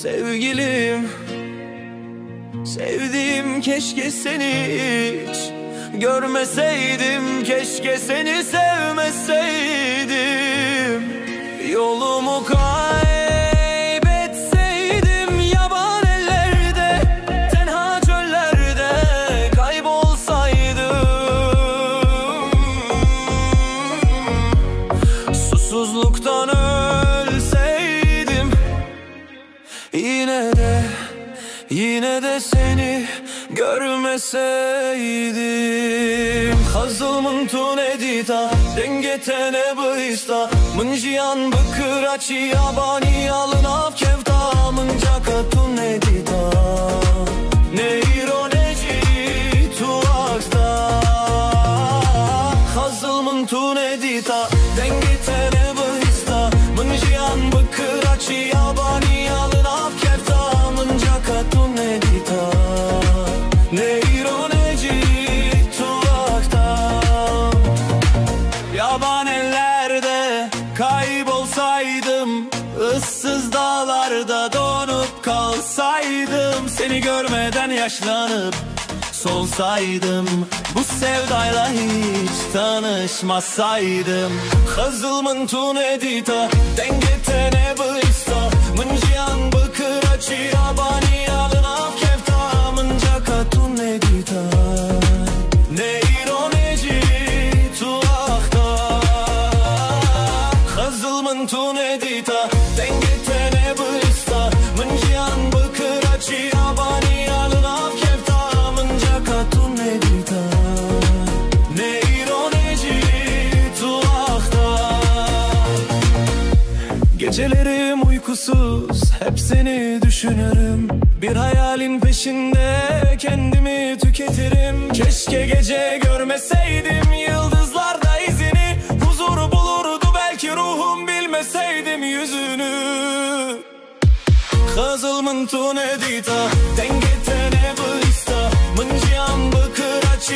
Sevgilim, sevdiğim keşke seni hiç görmeseydim, keşke seni sevmeseydim. Yolumu kaybetseydim yaban ellerde, tenha çöllerde kaybolsaydım. Susuzluktan ölseydim, yine de seni görmeseydim. Hazılmın tun edita, dengetene bıysta, mınciyan bıkıraçı yabani alın av kevta, mıncaka tun edita, neironeci tuakta. Hazılmın tun edita, dengetene bıysta, mınciyan bıkıraçı yabani alın av kevta, mıncaka tun edita, neironeci tuakta. Yaban ellerde kaybolsaydım, ıssız dağlarda donup kalsaydım, seni görmeden yaşlanıp solsaydım, bu sevdayla hiç tanışmasaydım. Hazılmın tun edita, dengetene bıysta, mınciyan bıkıraçı yabani alın av kevta, mıncaka tun edita, neironeci tuakta. Hazılmın tun edita, dengetene bıysta, mınciyan bıkıraçı yabani alın av kevta, mıncaka tun edita, neironeci tuakta. Gecelerim uykusuz, hep seni düşünürüm. Bir hayalin peşinde kendimi tüketirim. Keşke gece görmeseydim yıldızlarda izini, huzur bulurdu belki ruhum bilmeseydim yüzünü. Hazılmın tun edita, dengetene bıysta, mınciyan bıkıraçı